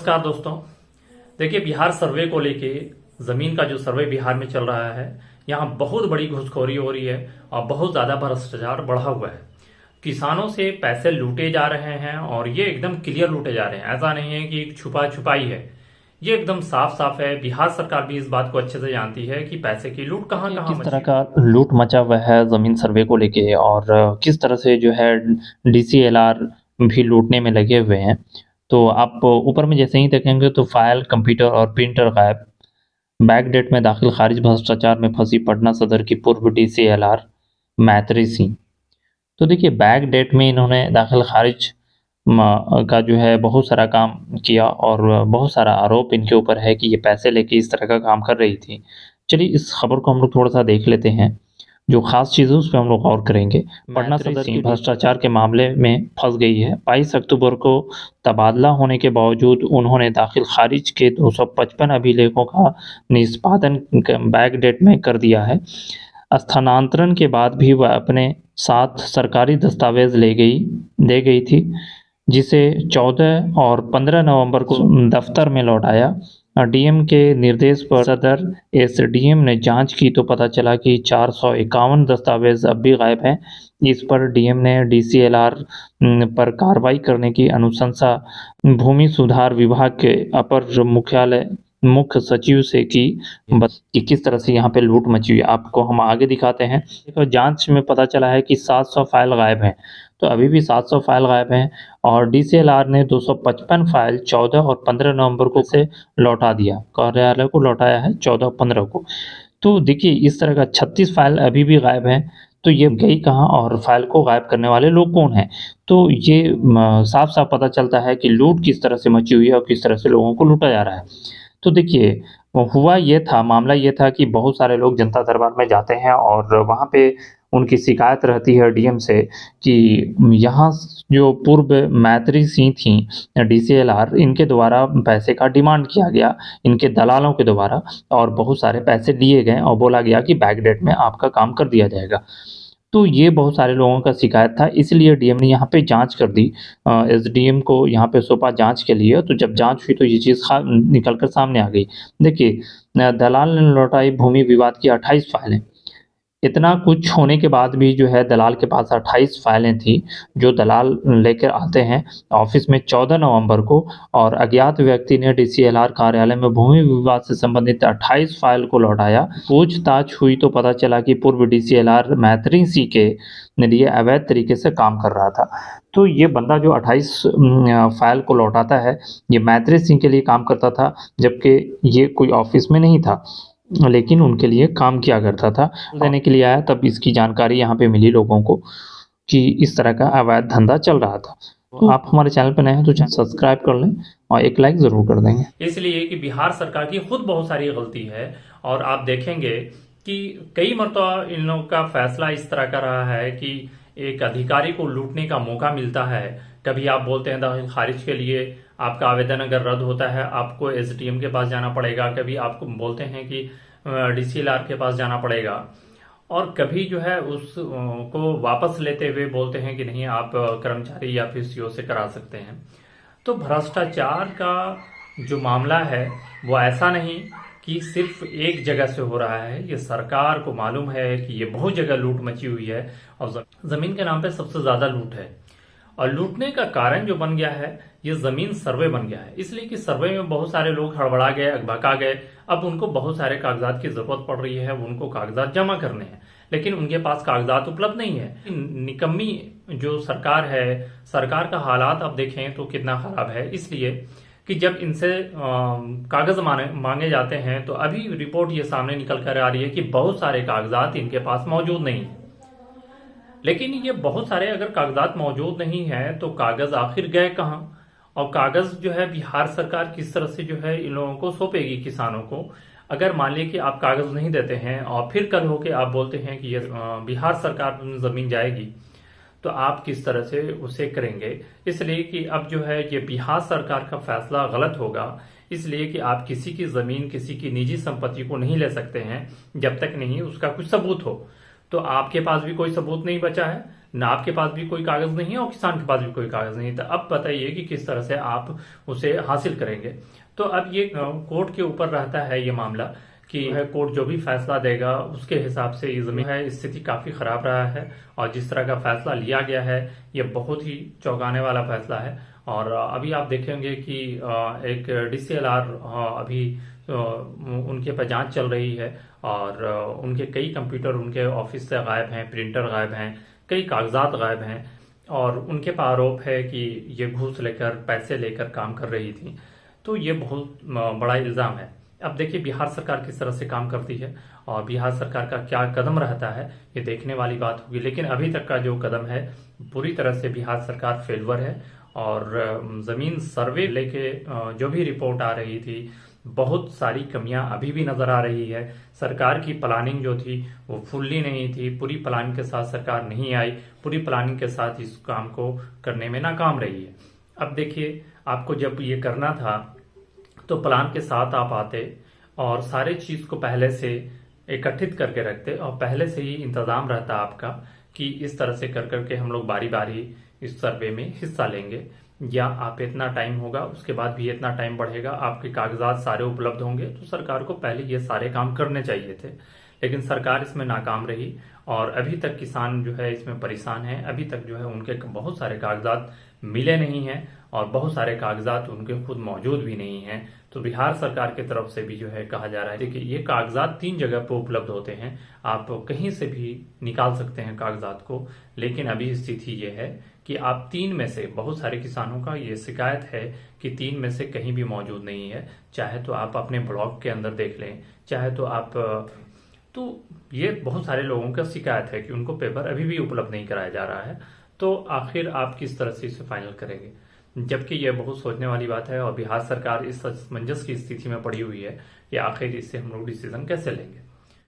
नमस्कार दोस्तों। देखिए, बिहार सर्वे को लेके जमीन का जो सर्वे बिहार में चल रहा है, यहाँ बहुत बड़ी घुसखोरी हो रही है और बहुत ज्यादा भ्रष्टाचार बढ़ा हुआ है। किसानों से पैसे लूटे जा रहे हैं और ये एकदम क्लियर लूटे जा रहे हैं। ऐसा नहीं है कि छुपा छुपाई है, ये एकदम साफ साफ है। बिहार सरकार भी इस बात को अच्छे से जानती है कि पैसे की लूट कहाँ कहाँ किस तरह का लूट मचा हुआ है ज़मीन सर्वे को लेके और किस तरह से जो है डीसीएलआर भी लूटने में लगे हुए हैं। तो आप ऊपर में जैसे ही देखेंगे तो फाइल, कंप्यूटर और प्रिंटर गायब। बैकडेट में दाखिल खारिज भ्रष्टाचार में फंसी पटना सदर की पूर्व डीसीएलआर मैत्री सिंह। तो देखिए, बैकडेट में इन्होंने दाखिल खारिज का जो है बहुत सारा काम किया और बहुत सारा आरोप इनके ऊपर है कि ये पैसे लेके इस तरह का काम कर रही थी। चलिए इस खबर को हम लोग थोड़ा सा देख लेते हैं। जो खास चीज़ है उस पर हम लोग गौर करेंगे। पटना सदर की भ्रष्टाचार के मामले में फंस गई है। 22 अक्टूबर को तबादला होने के बावजूद उन्होंने दाखिल खारिज के 255 अभिलेखों का निष्पादन बैकडेट में कर दिया है। स्थानांतरण के बाद भी वह अपने साथ सरकारी दस्तावेज दे गई थी, जिसे 14 और 15 नवंबर को दफ्तर में लौटाया। डीएम के निर्देश पर सदर एसडीएम ने जांच की तो पता चला कि 451 दस्तावेज अब भी गायब हैं। इस पर डीएम ने डीसीएलआर पर कार्रवाई करने की अनुशंसा भूमि सुधार विभाग के अपर मुख्य सचिव से की। कि किस तरह से यहाँ पे लूट मची हुई है आपको हम आगे दिखाते हैं। तो जांच में पता चला है कि 700 फाइल गायब हैं। तो अभी भी 700 फाइल गायब हैं और डीसीएलआर ने 255 फाइल 14 और 15 नवंबर को से लौटा दिया। कार्यालय को लौटाया है 14 और 15 को। तो देखिए, इस तरह का 36 फाइल अभी भी गायब हैं। तो ये गई कहाँ और फाइल को गायब करने वाले लोग कौन हैं? तो ये साफ साफ पता चलता है कि लूट किस तरह से मची हुई है और किस तरह से लोगों को लूटा जा रहा है। तो देखिए, मामला ये था कि बहुत सारे लोग जनता दरबार में जाते हैं और वहाँ पे उनकी शिकायत रहती है डीएम से कि यहाँ जो पूर्व मैत्री सिंह थी डीसीएलआर, इनके द्वारा पैसे का डिमांड किया गया, इनके दलालों के द्वारा, और बहुत सारे पैसे लिए गए और बोला गया कि बैकडेट में आपका काम कर दिया जाएगा। तो ये बहुत सारे लोगों का शिकायत था, इसलिए डीएम ने यहाँ पे जांच कर दी। एसडीएम को यहाँ पे सौंपा जांच के लिए। तो जब जांच हुई तो ये चीज़ निकल कर सामने आ गई। देखिए, दलाल ने लौटाई भूमि विवाद की 28 फाइलें। इतना कुछ होने के बाद भी जो है दलाल के पास 28 फाइलें थी, जो दलाल लेकर आते हैं ऑफिस में 14 नवंबर को, और अज्ञात व्यक्ति ने डीसीएलआर कार्यालय में भूमि विवाद से संबंधित 28 फाइल को लौटाया। पूछताछ हुई तो पता चला कि पूर्व डीसीएलआर मैत्री सिंह के लिए अवैध तरीके से काम कर रहा था। तो ये बंदा जो 28 फाइल को लौटाता है, ये मैत्री सिंह के लिए काम करता था, जबकि ये कोई ऑफिस में नहीं था, लेकिन उनके लिए काम किया करता था। देने के लिए आया तब इसकी जानकारी यहाँ पे मिली लोगों को कि इस तरह का अवैध धंधा चल रहा था। तो आप हमारे चैनल पर नए हैं तो चैनल सब्सक्राइब कर लें और एक लाइक जरूर कर देंगे। इसलिए कि बिहार सरकार की खुद बहुत सारी गलती है और आप देखेंगे कि कई मरतबा इन लोगों का फैसला इस तरह का रहा है कि एक अधिकारी को लूटने का मौका मिलता है। कभी आप बोलते हैं दाखिल खारिज के लिए आपका आवेदन अगर रद्द होता है आपको एसडीएम के पास जाना पड़ेगा, कभी आपको बोलते हैं कि डीसीएलआर के पास जाना पड़ेगा, और कभी जो है उसको वापस लेते हुए बोलते हैं कि नहीं आप कर्मचारी या फिर सीओ से करा सकते हैं। तो भ्रष्टाचार का जो मामला है वो ऐसा नहीं कि सिर्फ एक जगह से हो रहा है। ये सरकार को मालूम है कि ये बहुत जगह लूट मची हुई है और जमीन के नाम पे सबसे ज्यादा लूट है। और लूटने का कारण जो बन गया है ये जमीन सर्वे बन गया है, इसलिए कि सर्वे में बहुत सारे लोग हड़बड़ा गए, अकबका गए। अब उनको बहुत सारे कागजात की जरूरत पड़ रही है, उनको कागजात जमा करने हैं, लेकिन उनके पास कागजात उपलब्ध नहीं है। निकम्मी जो सरकार है, सरकार का हालात अब देखें तो कितना खराब है, इसलिए कि जब इनसे कागज मांगे जाते हैं तो अभी रिपोर्ट ये सामने निकल कर आ रही है कि बहुत सारे कागजात इनके पास मौजूद नहीं है। लेकिन ये बहुत सारे अगर कागजात मौजूद नहीं है तो कागज आखिर गए कहाँ? और कागज जो है बिहार सरकार किस तरह से जो है इन लोगों को सौंपेगी किसानों को? अगर मान लीजिए कि आप कागज नहीं देते हैं और फिर कल होके आप बोलते हैं कि ये बिहार सरकार में जमीन जाएगी, तो आप किस तरह से उसे करेंगे? इसलिए कि अब जो है ये बिहार सरकार का फैसला गलत होगा, इसलिए कि आप किसी की जमीन, किसी की निजी संपत्ति को नहीं ले सकते हैं जब तक नहीं उसका कुछ सबूत हो। तो आपके पास भी कोई सबूत नहीं बचा है, ना आपके पास भी कोई कागज नहीं है और किसान के पास भी कोई कागज नहीं है। तो अब बताइए कि किस तरह से आप उसे हासिल करेंगे। तो अब ये कोर्ट के ऊपर रहता है ये मामला कि कोर्ट जो भी फैसला देगा उसके हिसाब से ये जमीन है स्थिति काफी खराब रहा है। और जिस तरह का फैसला लिया गया है ये बहुत ही चौंकाने वाला फैसला है। और अभी आप देखेंगे कि एक डीसीएलआर अभी उनके पर जांच चल रही है और उनके कई कंप्यूटर उनके ऑफिस से गायब हैं, प्रिंटर गायब हैं, कई कागजात गायब हैं और उनके पर आरोप है कि ये घूस लेकर पैसे लेकर काम कर रही थी। तो ये बहुत बड़ा इल्जाम है। अब देखिए बिहार सरकार किस तरह से काम करती है और बिहार सरकार का क्या कदम रहता है ये देखने वाली बात होगी। लेकिन अभी तक का जो कदम है पूरी तरह से बिहार सरकार फेलवर है। और जमीन सर्वे लेके जो भी रिपोर्ट आ रही थी बहुत सारी कमियां अभी भी नजर आ रही है। सरकार की प्लानिंग जो थी वो फुल्ली नहीं थी, पूरी प्लानिंग के साथ सरकार नहीं आई, पूरी प्लानिंग के साथ इस काम को करने में नाकाम रही है। अब देखिए आपको जब ये करना था तो प्लान के साथ आप आते और सारे चीज को पहले से एकत्रित करके रखते और पहले से ही इंतजाम रहता आपका कि इस तरह से कर करके हम लोग बारी बारी इस सर्वे में हिस्सा लेंगे, या आप इतना टाइम होगा उसके बाद भी इतना टाइम बढ़ेगा, आपके कागजात सारे उपलब्ध होंगे। तो सरकार को पहले ये सारे काम करने चाहिए थे, लेकिन सरकार इसमें नाकाम रही और अभी तक किसान जो है इसमें परेशान है। अभी तक जो है उनके बहुत सारे कागजात मिले नहीं हैं और बहुत सारे कागजात उनके खुद मौजूद भी नहीं हैं। तो बिहार सरकार की तरफ से भी जो है कहा जा रहा है कि ये कागजात 3 जगह पर उपलब्ध होते हैं, आप कहीं से भी निकाल सकते हैं कागजात को। लेकिन अभी स्थिति ये है कि आप 3 में से, बहुत सारे किसानों का ये शिकायत है कि 3 में से कहीं भी मौजूद नहीं है। चाहे तो आप अपने ब्लॉक के अंदर देख लें, चाहे तो आप तो ये बहुत सारे लोगों का शिकायत है कि उनको पेपर अभी भी उपलब्ध नहीं कराया जा रहा है। तो आखिर आप किस तरह से इसे फाइनल करेंगे, जबकि यह बहुत सोचने वाली बात है। और बिहार सरकार इस असमंजस की स्थिति में पड़ी हुई है कि आखिर इससे हम लोग डिसीजन कैसे लेंगे।